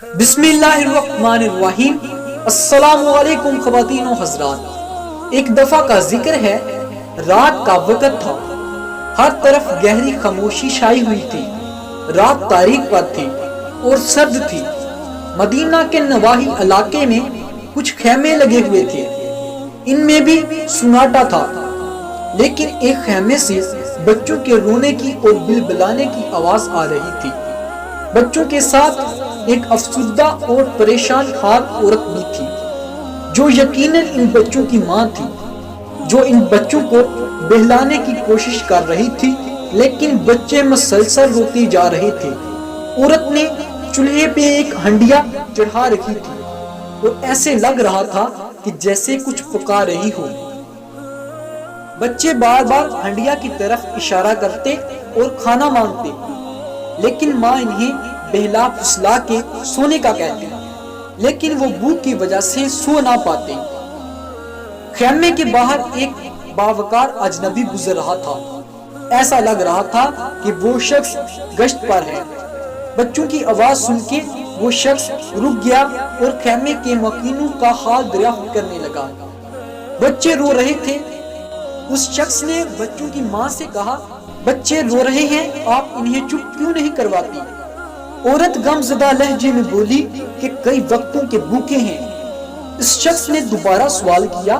بسم اللہ الرحمن الرحیم۔ السلام علیکم خواتین و حضرات۔ ایک دفعہ کا ذکر ہے، رات کا وقت تھا، ہر طرف گہری خاموشی چھائی ہوئی تھی، رات تاریک پر تھی اور سرد تھی۔ مدینہ کے نواحی علاقے میں کچھ خیمے لگے ہوئے تھے، ان میں بھی سناٹا تھا، لیکن ایک خیمے سے بچوں کے رونے کی اور بلبلانے کی آواز آ رہی تھی۔ بچوں کے ساتھ ایک افسردہ اور پریشان حال عورت بھی تھی، جو یقیناً ان بچوں کی ماں تھی، جو ان بچوں کو بہلانے کی کوشش کر رہی تھی، لیکن بچے مسلسل روتے جا رہے تھے۔ عورت نے چولہے پہ ایک ہنڈیا چڑھا رکھی تھی اور ایسے لگ رہا تھا کہ جیسے کچھ پکا رہی ہو۔ بچے بار بار ہنڈیا کی طرف اشارہ کرتے اور کھانا مانگتے، لیکن ماں انہیں بہلا پھسلا کے سونے کا کہتی، لیکن وہ بھوک کی وجہ سے سو نہ پاتے۔ خیمے کے باہر ایک باوقار اجنبی گزر رہا تھا، ایسا لگ رہا تھا کہ وہ شخص گشت پر ہے۔ بچوں کی آواز سن کے وہ شخص رک گیا اور خیمے کے مکینوں کا حال دریافت کرنے لگا۔ بچے رو رہے تھے۔ اس شخص نے بچوں کی ماں سے کہا، بچے رو رہے ہیں، آپ انہیں چپ کیوں نہیں کرواتی؟ عورت غم زدہ لہجے میں بولی کہ کئی وقتوں کے بھوکے ہیں۔ اس شخص نے دوبارہ سوال کیا،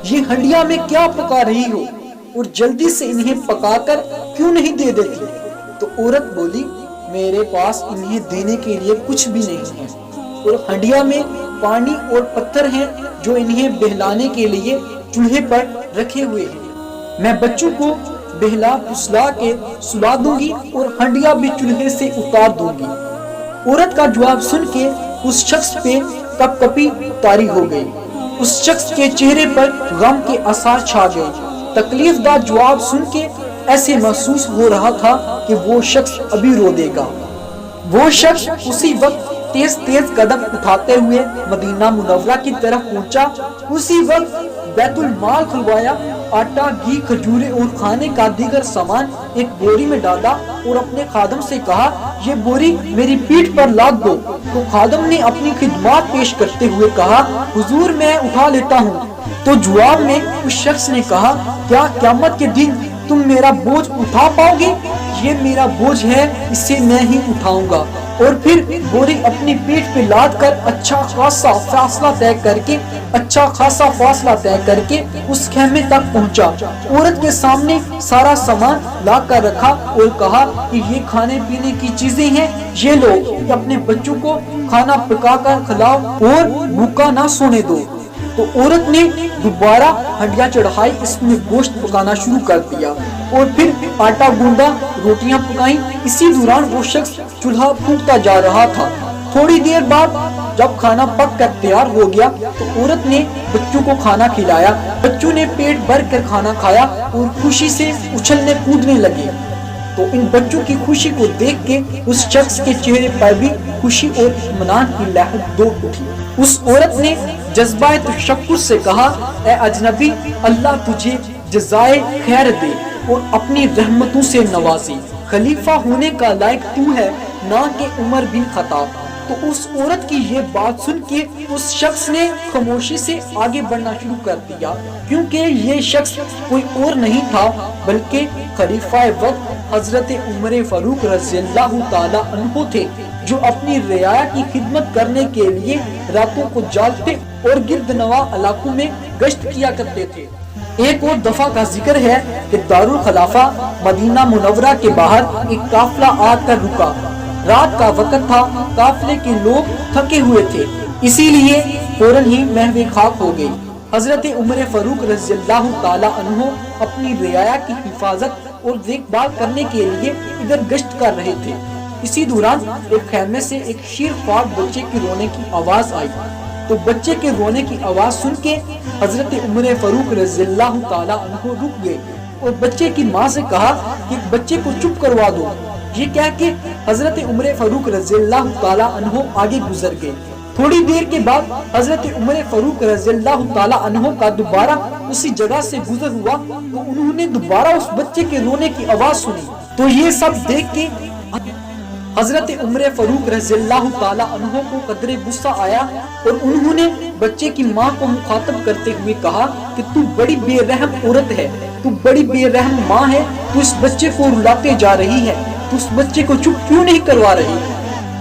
یہ ہنڈیا میں کیا پکا رہی ہو اور جلدی سے انہیں پکا کر کیوں نہیں دے دیتی؟ تو عورت بولی، میرے پاس انہیں دینے کے لیے کچھ بھی نہیں ہے، اور ہنڈیا میں پانی اور پتھر ہیں جو انہیں بہلانے کے لیے چولہے پر رکھے ہوئے ہیں۔ میں بچوں کو بہلا پھسلا کے سلا دوں گی اور ہنڈیا بھی چولہے سے اتار دوں گی۔ عورت کا جواب سن کے اس شخص پہ کپ کپی طاری ہو گئی۔ اس شخص کے چہرے پر غم کے آثار چھا گئے۔ تکلیف دہ جواب سن کے ایسے محسوس ہو رہا تھا کہ وہ شخص ابھی رو دے گا۔ وہ شخص اسی وقت تیز تیز قدم اٹھاتے ہوئے مدینہ منورہ کی طرف پہنچا۔ اسی وقت بیت المال کھلوایا، آٹا، گھی، کھجورے اور کھانے کا دیگر سامان ایک بوری میں ڈالا اور اپنے خادم سے کہا، یہ بوری میری پیٹھ پر لاد دو۔ تو خادم نے اپنی خدمات پیش کرتے ہوئے کہا، حضور میں اٹھا لیتا ہوں۔ تو جواب میں اس شخص نے کہا، کیا قیامت کے دن تم میرا بوجھ اٹھا پاؤ گے؟ یہ میرا بوجھ ہے، اسے میں ہی اٹھاؤں گا۔ اور پھر بوری اپنی پیٹھ پہ لاد کر اچھا خاصا فاصلہ طے کر کے اس خیمے تک پہنچا۔ عورت کے سامنے سارا سامان لا کر رکھا اور کہا کہ یہ کھانے پینے کی چیزیں ہیں، یہ لو، اپنے بچوں کو کھانا پکا کر کھلاؤ اور بھوکا نہ سونے دو۔ تو عورت نے دوبارہ ہنڈیا چڑھائی، اس میں گوشت پکانا شروع کر دیا اور پھر آٹا گوندا، روٹیاں پکائیں۔ اسی دوران وہ شخص چولہا پھونکتا جا رہا تھا۔ تھوڑی دیر بعد جب کھانا پک کر تیار ہو گیا تو عورت نے بچوں کو کھانا کھلایا۔ بچوں نے پیٹ بھر کر کھانا کھایا اور خوشی سے اچھلنے کودنے لگے۔ تو ان بچوں کی خوشی کو دیکھ کے اس شخص کے چہرے پر بھی خوشی اور اطمینان کی لہر دوڑ اٹھی۔ اس عورت نے جذبہ تشکر سے کہا، اے اجنبی، اللہ تجھے جزائے خیر دے اور اپنی رحمتوں سے نوازے۔ خلیفہ ہونے کا لائق تو ہے، نہ کہ عمر بن خطاب۔ تو اس عورت کی یہ بات سن کے اس شخص نے خاموشی سے آگے بڑھنا شروع کر دیا، کیونکہ یہ شخص کوئی اور نہیں تھا بلکہ خلیفہ وقت حضرت عمر فاروق رضی اللہ تعالی عنہ تھے، جو اپنی رعایا کی خدمت کرنے کے لیے راتوں کو جاگتے اور گردنواں علاقوں میں گشت کیا کرتے تھے۔ ایک اور دفعہ کا ذکر ہے کہ دارالخلافہ مدینہ منورہ کے باہر ایک قافلہ آ کر رکا۔ رات کا وقت تھا، قافلے کے لوگ تھکے ہوئے تھے، اسی لیے فوراً ہی محو خاک ہو گئی۔ حضرت عمر فاروق رضی اللہ تعالی عنہ اپنی رعایا کی حفاظت اور دیکھ بھال کرنے کے لیے ادھر گشت کر رہے تھے۔ اسی دوران ایک خیمے سے ایک شیر خوار بچے کی رونے کی آواز آئی۔ تو بچے کے رونے کی آواز سن کے حضرت عمر فاروق رضی اللہ تعالی عنہ رک گئے اور بچے کی ماں سے کہا کہ بچے کو چپ کروا دو۔ یہ کہہ کے حضرت عمر فاروق رضی اللہ تعالی عنہ آگے گزر گئے۔ تھوڑی دیر کے بعد حضرت عمر فاروق رضی اللہ تعالی عنہ کا دوبارہ اسی جگہ سے گزر ہوا تو انہوں نے دوبارہ اس بچے کے رونے کی آواز سنی۔ تو یہ سب دیکھ کے حضرت عمر فاروق رضی اللہ تعالی عنہ کو قدرے غصہ آیا اور انہوں نے بچے کی ماں کو مخاطب کرتے ہوئے کہا کہ تو بڑی بے رحم عورت ہے، تو بڑی بے رحم ماں ہے، تو اس بچے کو رلاتے جا رہی ہے، تو اس بچے کو چپ کیوں نہیں کروا رہی؟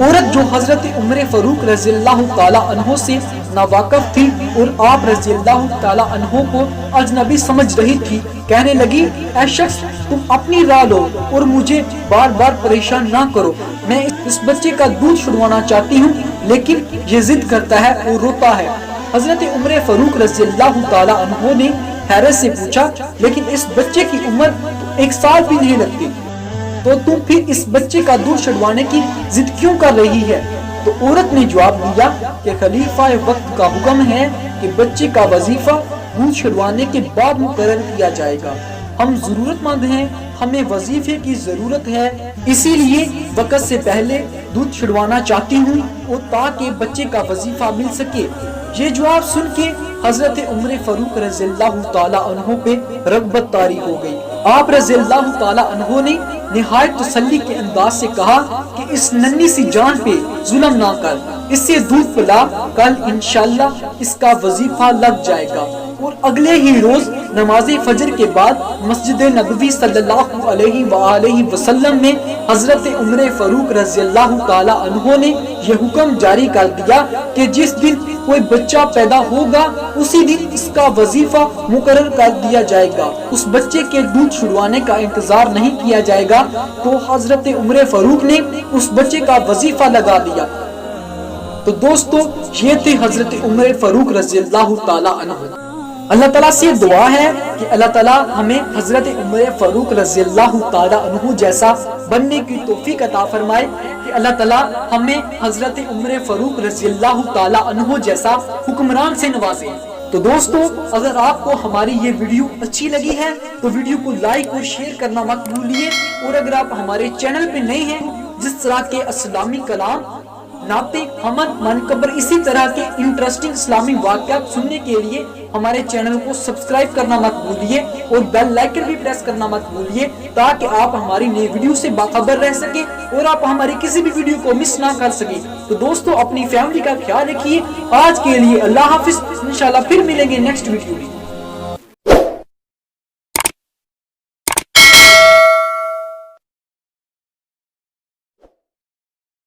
عورت جو حضرت عمر فاروق رضی اللہ تعالی عنہ سے ناواقف تھی اور آپ رضی اللہ تعالی عنہ کو اجنبی سمجھ رہی تھی، کہنے لگی اے شخص تم اپنی راہ لو اور مجھے بار بار پریشان نہ کرو، میں اس بچے کا دودھ چھڑوانا چاہتی ہوں لیکن یہ ضد کرتا ہے اور روتا ہے۔ حضرت عمر فاروق رضی اللہ تعالی عنہ نے حیرت سے پوچھا لیکن اس بچے کی عمر 1 سال بھی نہیں لگتی، تو تم پھر اس بچے کا دودھ چھڑوانے کی ضد کیوں کر رہی ہے؟ تو عورت نے جواب دیا کہ خلیفہ وقت کا حکم ہے کہ بچے کا وظیفہ دودھ چھڑوانے کے بعد مقرر کیا جائے گا، ہم ضرورت مند ہیں، ہمیں وظیفے کی ضرورت ہے، اسی لیے وقت سے پہلے دودھ چھڑوانا چاہتی ہوں اور تاکہ بچے کا وظیفہ مل سکے۔ یہ جواب سن کے حضرت عمر فاروق رضی اللہ تعالی عنہ پہ رغبت طاری ہو گئی۔ آپ رضی اللہ تعالی عنہ نے نہایت تسلی کے انداز سے کہا کہ اس ننھی سی جان پہ ظلم نہ کر، اس سے دودھ پلا، کل انشاءاللہ اس کا وظیفہ لگ جائے گا۔ اور اگلے ہی روز نماز فجر کے بعد مسجد نبوی صلی اللہ علیہ وآلہ وسلم میں حضرت عمر فاروق رضی اللہ تعالی عنہ نے یہ حکم جاری کر دیا کہ جس دن کوئی بچہ پیدا ہوگا اسی دن اس کا وظیفہ مقرر کر دیا جائے گا، اس بچے کے دودھ چھڑوانے کا انتظار نہیں کیا جائے گا۔ تو حضرت عمر فاروق نے اس بچے کا وظیفہ لگا دیا۔ تو دوستو یہ تھے حضرت عمر فاروق رضی اللہ تعالی عنہ۔ اللہ تعالیٰ سے دعا ہے کہ اللہ تعالیٰ ہمیں حضرت عمر فاروق رضی اللہ تعالی عنہ جیسا بننے کی توفیق عطا فرمائے، کہ اللہ تعالیٰ ہمیں حضرت عمر فاروق رضی اللہ تعالی عنہ جیسا حکمران سے نوازے۔ تو دوستو اگر آپ کو ہماری یہ ویڈیو اچھی لگی ہے تو ویڈیو کو لائک اور شیئر کرنا مت بھولیے، اور اگر آپ ہمارے چینل پہ نئے ہیں، جس طرح کے اسلامی کلام، نعتیں، حمد، منقبر، اسی طرح کے انٹرسٹنگ اسلامی واقعات سننے کے لیے ہمارے چینل کو سبسکرائب کرنا مت بھولیے اور بیل آئکن بھی پریس کرنا مت بھولیے، تاکہ آپ ہماری نئی ویڈیو سے باخبر رہ سکیں اور آپ ہماری کسی بھی ویڈیو کو مس نہ کر سکیں۔ تو دوستو اپنی فیملی کا خیال رکھیے۔ آج کے لیے اللہ حافظ، انشاءاللہ پھر ملیں گے نیکسٹ ویڈیو میں۔